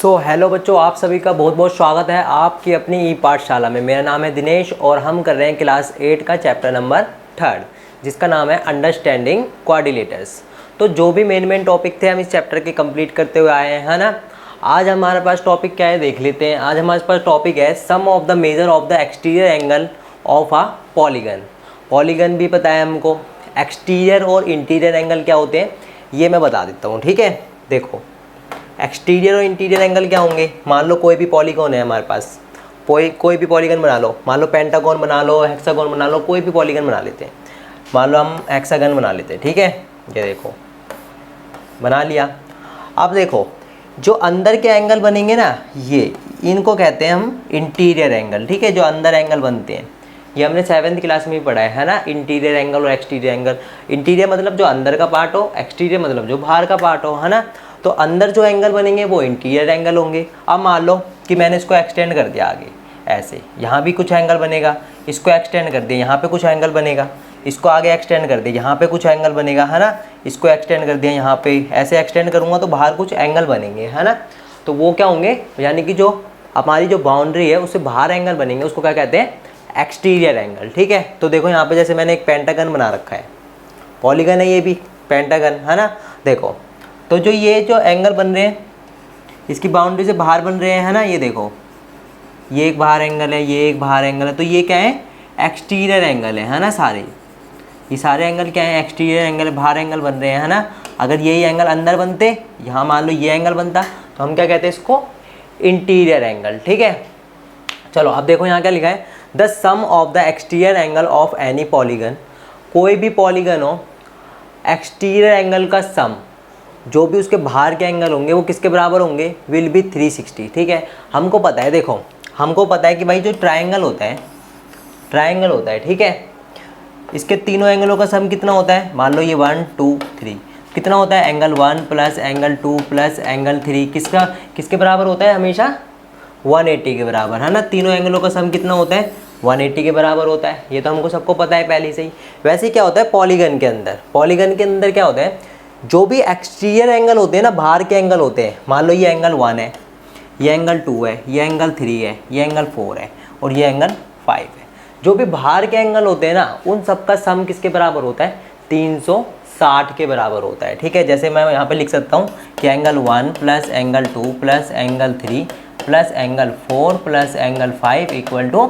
Hello बच्चों, आप सभी का बहुत बहुत स्वागत है आपकी अपनी ई पाठशाला में। मेरा नाम है दिनेश और हम कर रहे हैं क्लास 8 का चैप्टर नंबर 3 जिसका नाम है अंडरस्टैंडिंग क्वाड्रिलेटर्स। तो जो भी मेन टॉपिक थे हम इस चैप्टर के कंप्लीट करते हुए आए हैं, है ना। आज हमारे पास टॉपिक क्या है देख लेते हैं। आज हमारे पास टॉपिक है sum of the measure of the exterior angle of a polygon. Polygon भी पता है हमको, एक्सटीरियर और इंटीरियर एंगल क्या होते हैं ये मैं बता देता हूँ, ठीक है। देखो, एक्सटीरियर और इंटीरियर एंगल क्या होंगे। मान लो कोई भी पॉलीगन है हमारे पास, कोई भी पॉलीगन बना लो। मान लो पेंटागन बना लो, हेक्सागन बना लो, कोई भी पॉलीगन बना लेते हैं। मान लो हम हेक्सागन बना लेते हैं, ठीक है। ये देखो बना लिया। अब देखो जो अंदर के एंगल बनेंगे ना, ये इनको कहते हैं हम इंटीरियर एंगल, ठीक है। जो अंदर एंगल बनते हैं ये हमने 7th क्लास में ही पढ़ा है ना। इंटीरियर एंगल और एक्सटीरियर एंगल। इंटीरियर मतलब जो अंदर का पार्ट हो, एक्सटीरियर मतलब जो बाहर का पार्ट हो, है ना। तो अंदर जो एंगल बनेंगे वो इंटीरियर एंगल होंगे। अब मान लो कि मैंने इसको एक्सटेंड कर दिया आगे, ऐसे यहाँ भी कुछ एंगल बनेगा, इसको एक्सटेंड कर दिया यहाँ पे कुछ एंगल बनेगा, इसको आगे एक्सटेंड कर दिया यहाँ पे कुछ एंगल बनेगा, है ना। इसको एक्सटेंड कर दिया यहाँ पे, ऐसे एक्सटेंड करूँगा तो बाहर कुछ एंगल बनेंगे, है ना। तो वो क्या होंगे, यानी कि जो हमारी जो बाउंड्री है उससे बाहर एंगल बनेंगे उसको क्या कहते हैं, एक्सटीरियर एंगल, ठीक है। तो देखो यहाँ पे जैसे मैंने एक पेंटागन बना रखा है, पॉलीगन है ये भी, पेंटागन, है ना। देखो तो जो ये जो एंगल बन रहे हैं इसकी बाउंड्री से बाहर बन रहे हैं, है ना। ये देखो ये एक बाहर एंगल है, ये एक बाहर एंगल है, तो ये क्या है, एक्सटीरियर एंगल है ना। ये सारे एंगल क्या है, एक्सटीरियर एंगल, बाहर एंगल बन रहे हैं, है ना। अगर यही एंगल अंदर बनते, यहाँ मान लो ये एंगल बनता, तो हम क्या कहते हैं इसको, इंटीरियर एंगल, ठीक है। चलो अब देखो यहाँ क्या लिखा है, the sum of the exterior angle of any polygon. कोई भी पॉलीगन हो, एक्सटीरियर एंगल का सम, जो भी उसके बाहर के एंगल होंगे वो किसके बराबर होंगे, विल बी 360, ठीक है। हमको पता है, देखो हमको पता है कि भाई जो ट्रायंगल होता है, ठीक है, इसके तीनों एंगलों का सम कितना होता है। मान लो ये 1 2 3 कितना होता है, angle 1 plus angle 2 plus angle 3 किसके बराबर होता है, हमेशा 180 के बराबर, है ना। तीनों एंगलों का सम कितना होता है, 180 के बराबर होता है। ये तो हमको सबको पता है पहले से ही। वैसे क्या होता है पॉलीगन के अंदर क्या होता है, जो भी एक्सटीरियर एंगल होते हैं ना, बाहर के एंगल होते हैं। मान लो ये एंगल 1 है, ये एंगल 2 है, ये एंगल 3 है, ये एंगल 4 है और ये एंगल 5 है। जो भी बाहर के एंगल होते हैं ना, उन सब का सम किसके बराबर होता है, 360 के बराबर होता है, ठीक है। जैसे मैं यहाँ पे लिख सकता हूँ कि angle 1 plus angle 2 plus angle 3 plus angle 4 plus angle 5 equal to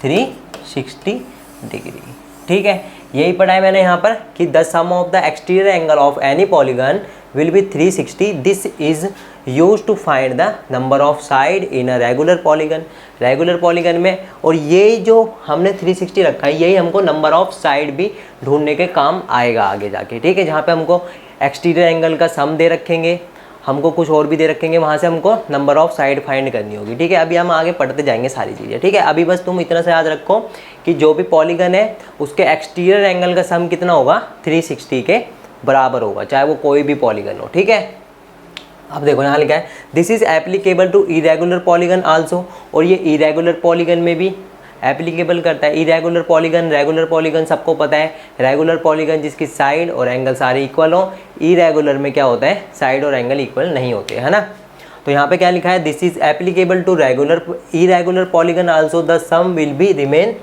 360 degree, ठीक है। यही पढ़ा है मैंने यहाँ पर कि the sum of the exterior angle of any polygon will be 360। This is use to find the number of side in a regular polygon में। और ये जो हमने 360 रखा है यही हमको नंबर ऑफ साइड भी ढूंढने के काम आएगा आगे जाके, ठीक है। जहाँ पे हमको एक्सटीरियर एंगल का सम दे रखेंगे, हमको कुछ और भी दे रखेंगे, वहाँ से हमको नंबर ऑफ साइड फाइंड करनी होगी, ठीक है। अभी हम आगे पढ़ते जाएंगे सारी चीज़ें, ठीक है। अभी बस तुम इतना सा याद रखो कि जो भी पॉलीगन है उसके एक्सटीरियर एंगल का सम कितना होगा, 360 के बराबर होगा, चाहे वो कोई भी पॉलीगन हो, ठीक है। अब देखो यहाँ लिखा है this is applicable to irregular polygon also. और ये इरेगुलर पॉलीगन में भी एप्लीकेबल करता है। इरेगुलर पॉलीगन, रेगुलर पॉलीगन सबको पता है। रेगुलर पॉलीगन जिसकी साइड और एंगल सारे इक्वल हो। इरेगुलर में क्या होता है, साइड और एंगल इक्वल नहीं होते, है ना। तो यहाँ पे क्या लिखा है, this is applicable to irregular polygon also, the sum will be remain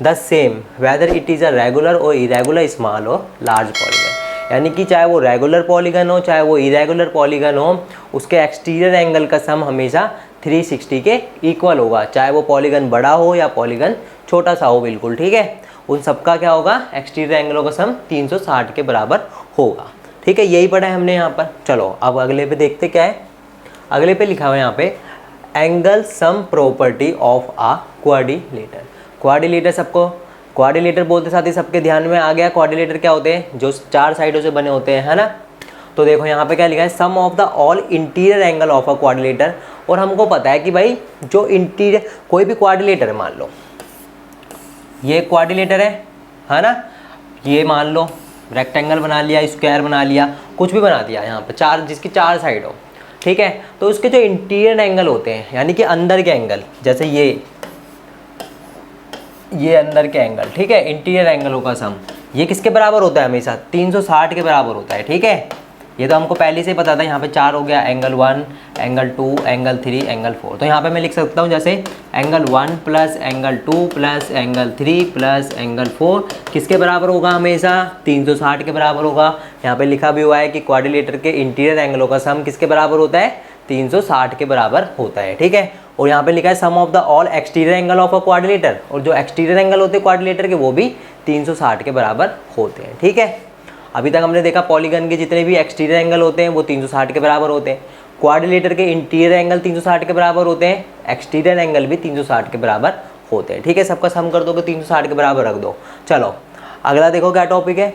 the same whether it is a regular और इरेगुलर, स्मॉल और लार्ज पॉलीगन। यानी कि चाहे वो रेगुलर पॉलीगन हो चाहे वो इरेगुलर पॉलीगन हो, उसके एक्सटीरियर एंगल का सम हमेशा 360 के इक्वल होगा, चाहे वो पॉलीगन बड़ा हो या पॉलीगन छोटा सा हो, बिल्कुल, ठीक है। उन सबका क्या होगा, एक्सटीरियर एंगलों का सम 360 के बराबर होगा, ठीक है। यही पढ़ा है हमने यहाँ पर। चलो अब अगले पे देखते क्या है। अगले पे लिखा हुआ है यहाँ पे angle sum property of a quadrilateral. Quadrilateral सबको क्वाड्रिलेटर बोलते साथ ही सबके ध्यान में आ गया। क्वाड्रिलेटर क्या होते हैं, जो 4 साइडों से बने होते हैं, है ना। तो देखो यहाँ पे क्या लिखा है, sum of the all interior angle of a quadrilateral. और हमको पता है कि भाई जो इंटीरियर कोई भी क्वाड्रिलेटर है, मान लो ये क्वाड्रिलेटर है ना। ये मान लो रेक्टेंगल बना लिया, स्क्वायर बना लिया, कुछ भी बना दिया यहाँ पे, जिसकी 4 साइड हो, ठीक है। तो उसके जो इंटीरियर एंगल होते हैं, यानी कि अंदर के एंगल, जैसे ये अंदर के एंगल, ठीक है, इंटीरियर एंगलों का सम, ये किसके बराबर होता है, हमेशा 360 के बराबर होता है, ठीक है। ये तो हमको पहले से पता था, यहाँ पे 4 हो गया, एंगल 1, एंगल 2, एंगल 3, एंगल 4। तो यहाँ पे मैं लिख सकता हूँ जैसे angle 1 plus angle 2 plus angle 3 plus angle 4 किसके बराबर होगा? हमेशा 360 के बराबर होगा। यहाँ पे लिखा भी हुआ है कि क्वाड्रिलेटर के इंटीरियर एंगलों का सम किसके बराबर होता है? 360 के बराबर होता है, ठीक है। और यहाँ पे लिखा है sum of the all exterior angle of a quadrilateral, और जो एक्सटीरियर एंगल होते हैं क्वाड्रिलेटर के वो भी 360 के बराबर होते हैं, ठीक है। अभी तक हमने देखा पॉलीगन के जितने भी एक्सटीरियर एंगल होते हैं वो 360 के बराबर होते हैं, क्वाड्रिलेटर के इंटीरियर एंगल 360 के बराबर होते हैं, एक्सटीरियर एंगल भी 360 के बराबर होते हैं, ठीक है। सबका सम कर दो तो 360 के बराबर रख दो। चलो अगला देखो क्या टॉपिक है।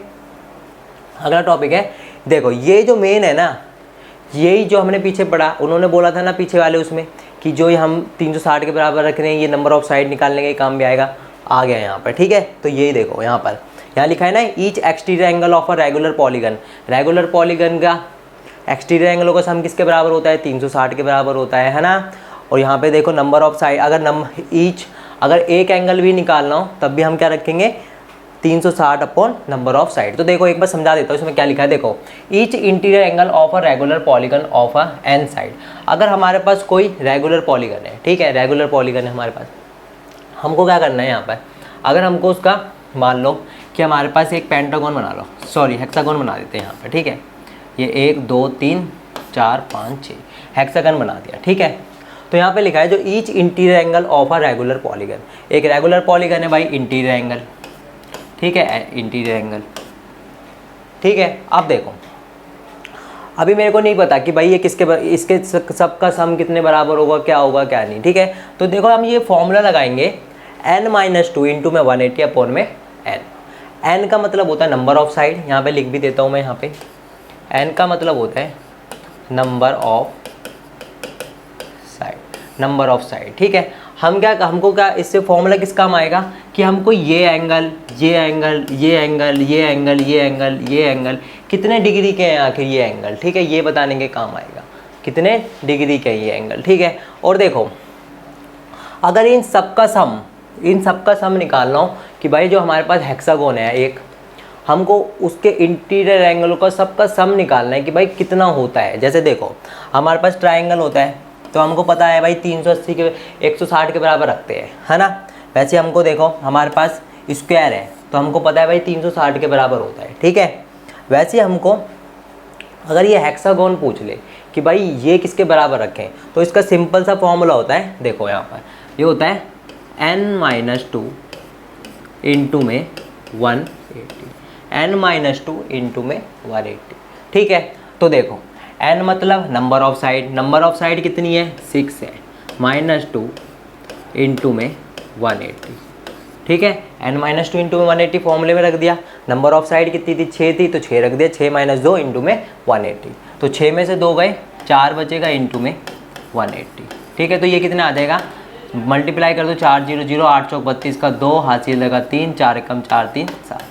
अगला टॉपिक है, देखो ये जो मेन है ना, यही जो हमने पीछे पढ़ा, उन्होंने बोला था ना पीछे वाले उसमें कि जो हम 360 के बराबर रख रहे हैं ये नंबर ऑफ साइड निकालने के काम भी आएगा, आ गया यहाँ पर, ठीक है। तो यही देखो यहाँ पर, यहाँ लिखा है ना each exterior angle of a regular polygon, regular polygon का एक्सटीरियर एंगलों का सम किसके बराबर होता है? 360 के बराबर होता है ना। और यहाँ पे देखो नंबर ऑफ साइड, अगर एक एंगल भी निकालना हो तब भी हम क्या रखेंगे? 360 अपॉन नंबर ऑफ साइड। तो देखो एक बार समझा देता हूँ इसमें क्या लिखा है। देखो each interior angle of a regular polygon of a n side, अगर हमारे पास कोई रेगुलर पॉलीगन है, ठीक है, रेगुलर पॉलीगन है हमारे पास, हमको क्या करना है यहाँ पर? अगर हमको उसका मान लो कि हमारे पास एक पेंटागन बना लो, सॉरी हेक्सागन बना देते हैं यहाँ पर, ठीक है। ये 1 2 3 4 5 6 हेक्सागन बना दिया, ठीक है। तो यहाँ पे लिखा है जो each interior angle of a regular polygon, एक रेगुलर पॉलीगन है भाई इंटीरियर एंगल, ठीक है, इंटीरियर एंगल, ठीक है। अब देखो अभी मेरे को नहीं पता कि भाई ये इसके सबका सम कितने बराबर होगा, क्या होगा क्या नहीं, ठीक है। तो देखो हम ये फॉर्मूला लगाएंगे n-2 इंटू में 180 अपॉन में n का मतलब होता है नंबर ऑफ साइड, यहाँ पे लिख भी देता हूँ मैं यहाँ पे, n का मतलब होता है नंबर ऑफ साइड, ठीक है। हमको क्या इससे फॉर्मूला किस काम आएगा कि हमको ये एंगल कितने डिग्री के हैं आखिर ये एंगल, ठीक है, ये बताने के काम आएगा कितने डिग्री के ये एंगल, ठीक है। और देखो अगर इन सबका सम निकालना हो कि भाई जो हमारे पास हेक्सागोन है एक, हमको उसके इंटीरियर एंगलों का सबका सम निकालना है कि भाई कितना होता है। जैसे देखो हमारे पास ट्रायंगल होता है तो हमको पता है भाई 380 के 160 के बराबर रखते हैं, है ना। वैसे हमको देखो हमारे पास स्क्वायर है तो हमको पता है भाई 360 के बराबर होता है, ठीक है। वैसे हमको अगर ये हेक्सागोन पूछ ले कि भाई ये किसके बराबर रखें, तो इसका सिंपल सा फॉर्मूला होता है, देखो यहाँ पर ये होता है n-2 इंटू में 180, n-2 इंटू में 180, ठीक है। तो देखो n मतलब नंबर ऑफ साइड कितनी है? 6 है, -2 इंटू में 180, ठीक है। n-2 इंटू में 180 फॉर्मूले में रख दिया। नंबर ऑफ साइड कितनी थी? 6 थी, तो 6 रख दिया, 6 - 2 इंटू में 180, तो 6 में से 2 गए, 4 बचेगा इंटू में 180, ठीक है। तो ये कितना आ जाएगा? मल्टीप्लाई कर दो, 4 0 0 8 चौक 32 का 2 हासिल लगा 3, 4 एकम 4 3 7,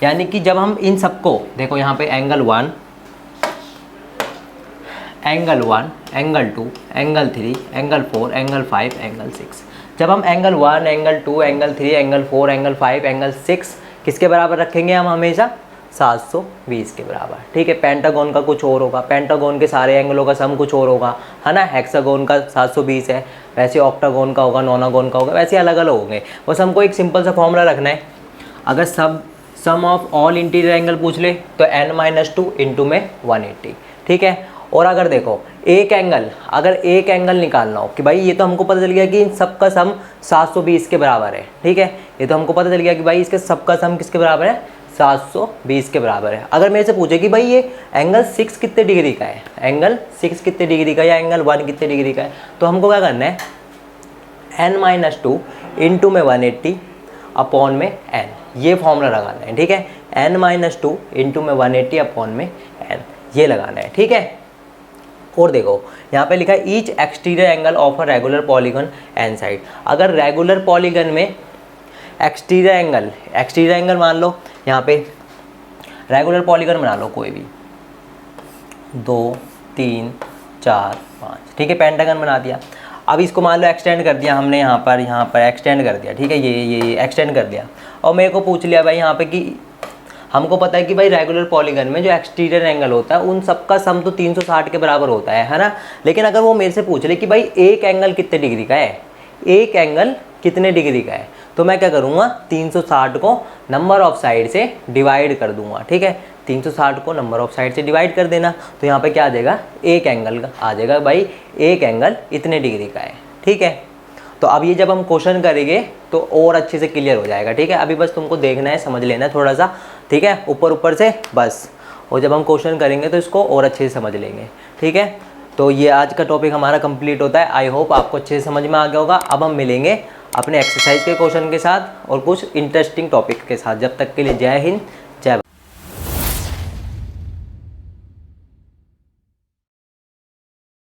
यानी कि जब हम इन सबको देखो यहाँ पे angle 1, angle 2, angle 3, angle 4, angle 5, angle 6, जब हम angle 1, angle 2, angle 3, angle 4, angle 5, angle 6 किसके बराबर रखेंगे हम? हमेशा 720 के बराबर, ठीक है। पेंटागन का कुछ और होगा, पेंटागन के सारे एंगलों का सम कुछ और होगा, है ना। हेक्सागन का 720 है, वैसे ऑक्टागन का होगा, नोनागन का होगा, वैसे अलग अलग होंगे। बस हमको एक सिंपल सा फॉर्मूला रखना है। अगर सम ऑफ ऑल इंटीरियर एंगल पूछ ले तो n-2 इंटू में 180, ठीक है। और अगर देखो एक एंगल निकालना हो कि भाई ये तो हमको पता चल गया कि इन सबका सम 720 के बराबर है, ठीक है। ये तो हमको पता चल गया कि भाई इसके सबका सम किसके बराबर है? 720 के बराबर है। अगर मेरे से पूछे कि भाई ये एंगल 6 कितने डिग्री का है, एंगल 6 कितने डिग्री का या एंगल 1 कितने डिग्री का है, तो हमको क्या करना है? n-2 इंटू में 180 अपॉन में n, ये फॉर्मूला लगाना है, ठीक है। n-2 इंटू में 180 अपॉन में n, ये लगाना है, ठीक है। और देखो यहाँ पे लिखा है each exterior angle of a regular polygon n side, अगर रेगुलर पॉलीगन में एक्सटीरियर एंगल मान लो, यहाँ पे रेगुलर पॉलीगन बना लो कोई भी, 2 3 4 5, ठीक है, पेंटागन बना दिया। अब इसको मान लो एक्सटेंड कर दिया हमने, यहाँ पर एक्सटेंड कर दिया, ठीक है, ये एक्सटेंड कर दिया। और मेरे को पूछ लिया भाई यहाँ पे कि हमको पता है कि भाई रेगुलर पॉलीगन में जो एक्सटीरियर एंगल होता है उन सबका सम तो 360 के बराबर होता है ना। लेकिन अगर वो मेरे से पूछ ले कि भाई एक एंगल कितने डिग्री का है, एक एंगल कितने डिग्री का है, तो मैं क्या करूँगा 360 को नंबर ऑफ साइड से डिवाइड कर दूंगा। ठीक है, 360 को नंबर ऑफ साइड से डिवाइड कर देना, तो यहाँ पे क्या आ जाएगा, एक एंगल आ जाएगा भाई, एक एंगल इतने डिग्री का है। ठीक है, तो अब ये जब हम क्वेश्चन करेंगे तो और अच्छे से क्लियर हो जाएगा। ठीक है, अभी बस तुमको देखना है, समझ लेना है थोड़ा सा। ठीक है, ऊपर ऊपर से बस, और जब हम क्वेश्चन करेंगे तो इसको और अच्छे से समझ लेंगे। ठीक है, तो ये आज का टॉपिक हमारा कंप्लीट होता है। आई होप आपको अच्छे से समझ में आ गया होगा। अब हम मिलेंगे अपने एक्सरसाइज के क्वेश्चन के साथ और कुछ इंटरेस्टिंग टॉपिक के साथ। जब तक के लिए जय हिंद,